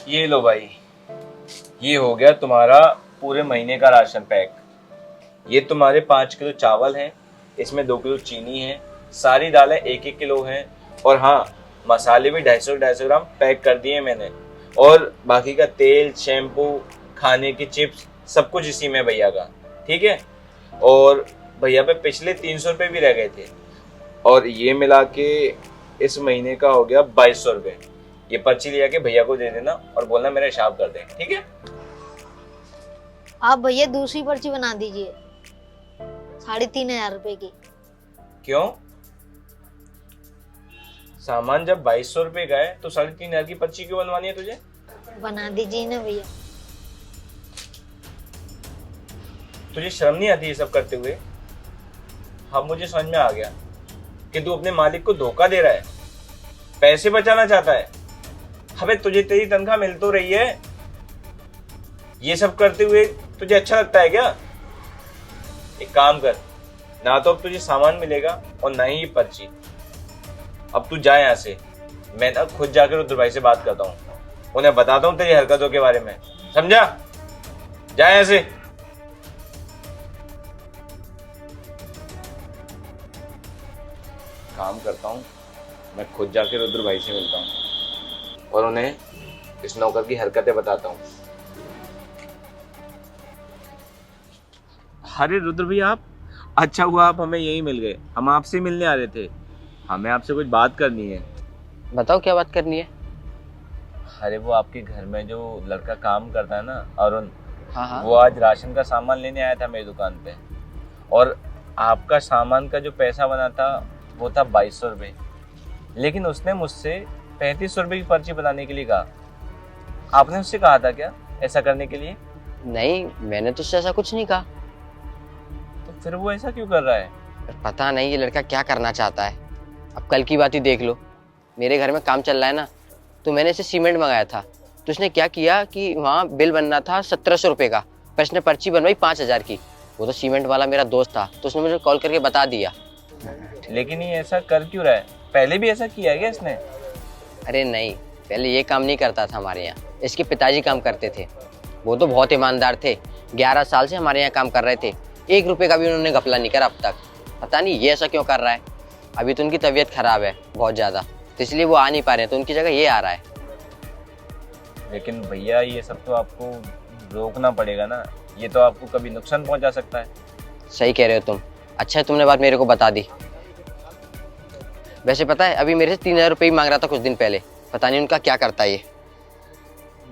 ये लो भाई, ये हो गया तुम्हारा पूरे महीने का राशन पैक। ये तुम्हारे 5 किलो चावल हैं, इसमें 2 किलो चीनी है, सारी दालें 1-1 किलो हैं, और हाँ, मसाले भी 250-250 ग्राम पैक कर दिए मैंने। और बाकी का तेल, शैम्पू, खाने की चिप्स, सब कुछ इसी में भैया का। ठीक है। और भैया पे पिछले 300 रुपये भी रह गए थे, और ये मिला के इस महीने का हो गया 2200 रुपये। ये पर्ची ले जाके भैया को दे देना और बोलना मेरा हिसाब कर दें। ठीक है। आप भैया दूसरी पर्ची बना दीजिए 3500 रुपए की। क्यों? सामान जब 2200 रुपये का है तो 3500 की पर्ची क्यों बनवानी है तुझे? बना दीजिए ना भैया। तुझे शर्म नहीं आती ये सब करते हुए? हाँ, मुझे समझ में आ गया कि तू अपने मालिक को धोखा दे रहा है, पैसे बचाना चाहता है। अबे तुझे तेरी तनख्वाह मिल तो रही है, ये सब करते हुए तुझे अच्छा लगता है क्या? एक काम कर, ना तो अब तुझे सामान मिलेगा और ना ही ये पर्ची। अब तू जा यहाँ से। मैं ना खुद जाकर रुद्र भाई से बात करता हूँ, उन्हें बताता हूँ तेरी हरकतों के बारे में। समझा? जा यहाँ से। काम करता हूँ, मैं खुद जाके रुद्र भाई से मिलता हूँ और उन्हें इस नौकर की हरकतें बताता हूँ। अरे रुद्र भैया, आप अच्छा हुआ आप हमें यही मिल गए, हम आपसे मिलने आ रहे थे। हमें आपसे कुछ बात करनी है। बताओ क्या बात करनी है। अरे वो आपके घर में जो लड़का काम करता है ना, अरुण, हाँ। वो आज राशन का सामान लेने आया था मेरी दुकान पे, और आपका सामान का जो पैसा बना था वो था 2200 रुपये, लेकिन उसने मुझसे 3500 रुपये की पर्ची बनाने के लिए कहा। आपने उससे कहा था क्या ऐसा करने के लिए? नहीं, मैंने तो उससे ऐसा कुछ नहीं कहा। तो फिर वो ऐसा क्यों कर रहा है? पता नहीं ये लड़का क्या करना चाहता है। अब कल की बात ही देख लो, मेरे घर में काम चल रहा है ना, तो मैंने इसे सीमेंट मंगाया था। तो उसने क्या किया कि वहाँ बिल बनना था 1700 रुपये का, पर इसने पर्ची बनवाई 5000 की। वो तो सीमेंट वाला मेरा दोस्त था, तो उसने मुझे कॉल करके बता दिया। लेकिन ये ऐसा कर क्यों रहा है? पहले भी ऐसा किया है क्या इसने? अरे नहीं, पहले ये काम नहीं करता था हमारे यहाँ, इसके पिताजी काम करते थे। वो तो बहुत ईमानदार थे, 11 साल से हमारे यहाँ काम कर रहे थे, 1 रुपये का भी उन्होंने घपला नहीं करा अब तक। पता नहीं ये ऐसा क्यों कर रहा है। अभी तो उनकी तबीयत खराब है बहुत ज़्यादा, तो इसलिए वो आ नहीं पा रहे हैं, तो उनकी जगह ये आ रहा है। लेकिन भैया ये सब तो आपको रोकना पड़ेगा ना, ये तो आपको कभी नुकसान पहुंचा सकता है। सही कह रहे हो तुम। अच्छा है तुमने बात मेरे को बता दी। वैसे पता है अभी मेरे से 3000 रुपये ही मांग रहा था कुछ दिन पहले, पता नहीं उनका क्या करता है ये।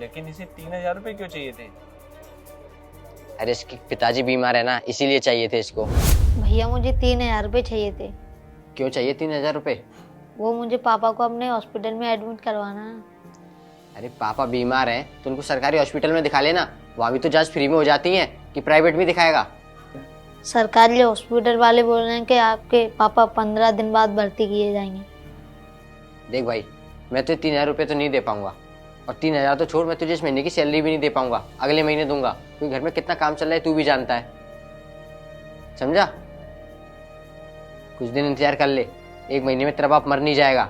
लेकिन इसे 3000 रुपये क्यों चाहिए थे? अरे इसके पिताजी बीमार है ना, इसीलिए चाहिए थे इसको। भैया मुझे 3000 रुपए चाहिए थे। क्यों चाहिए 3000 रुपये? वो मुझे पापा को अपने हॉस्पिटल में एडमिट करवाना है। अरे पापा बीमार हैं तो उनको सरकारी हॉस्पिटल में दिखा लेना, वहाँ भी तो जांच फ्री में हो जाती है, कि प्राइवेट में दिखाएगा। सरकारी हॉस्पिटल वाले बोल रहे हैं कि आपके पापा 15 दिन बाद भर्ती किए जाएंगे। देख भाई, मैं तुझे 3000 रुपये तो नहीं दे पाऊंगा, और 3000 तो छोड़, मैं तुझे इस महीने की सैलरी भी नहीं दे पाऊंगा, अगले महीने दूंगा, क्योंकि घर में कितना काम चल रहा है तू भी जानता है। समझा? कुछ दिन इंतजार कर ले, 1 महीने में तेरा बाप मर नहीं जाएगा।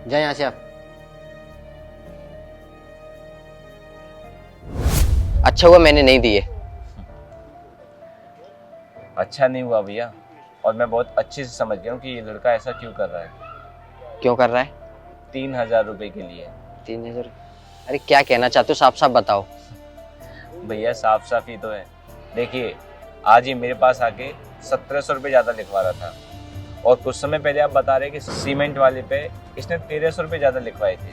जा यहाँ से आप। अच्छा हुआ मैंने नहीं दिए। अच्छा नहीं हुआ भैया, और मैं बहुत अच्छे से समझ गया हूँ कि ये लड़का ऐसा क्यों कर रहा है। क्यों कर रहा है? 3000 रुपये के लिए। 3000? अरे क्या कहना चाहते हो, साफ साफ बताओ। भैया साफ साफ ही तो है। देखिए, आज ये मेरे पास आके 1700 रुपये ज़्यादा लिखवा रहा था, और कुछ समय पहले आप बता रहे कि सीमेंट वाले पे इसने 1300 रुपये ज़्यादा लिखवाए थे,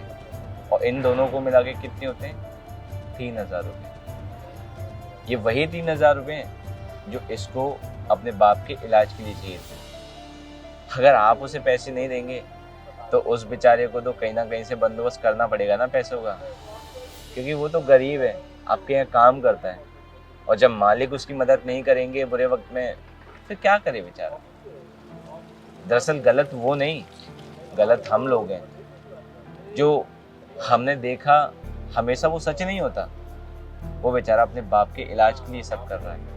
और इन दोनों को मिला के कितने होते हैं? 3000 रुपये। ये वही 3000 रुपये हैं जो इसको अपने बाप के इलाज के लिए चाहिए थे। अगर आप उसे पैसे नहीं देंगे तो उस बेचारे को तो कहीं ना कहीं से बंदोबस्त करना पड़ेगा ना पैसों का, क्योंकि वो तो गरीब है, आपके यहाँ काम करता है, और जब मालिक उसकी मदद नहीं करेंगे बुरे वक्त में, फिर क्या करे बेचारा। दरअसल गलत वो नहीं, गलत हम लोग हैं। जो हमने देखा हमेशा वो सच नहीं होता। वो बेचारा अपने बाप के इलाज के लिए सब कर रहा है।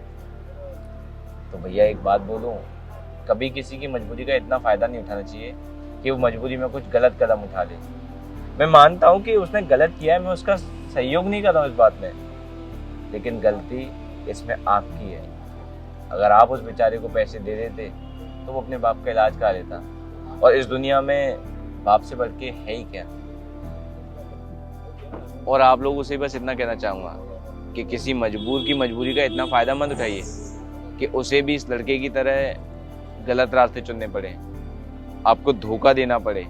तो भैया एक बात बोलूं, कभी किसी की मजबूरी का इतना फ़ायदा नहीं उठाना चाहिए कि वो मजबूरी में कुछ गलत कदम उठा ले। मैं मानता हूँ कि उसने गलत किया है, मैं उसका सहयोग नहीं कर रहा हूँ इस बात में, लेकिन गलती इसमें आपकी है। अगर आप उस बेचारे को पैसे दे देते तो वो अपने बाप का इलाज करा लेता, और इस दुनिया में बाप से बढ़ के है ही क्या। और आप लोगों से बस इतना कहना चाहूँगा कि किसी मजबूर की मजबूरी का इतना फ़ायदा मत उठाइए कि उसे भी इस लड़के की तरह गलत रास्ते चुनने पड़े, आपको धोखा देना पड़े,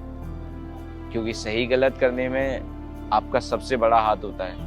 क्योंकि सही गलत करने में आपका सबसे बड़ा हाथ होता है।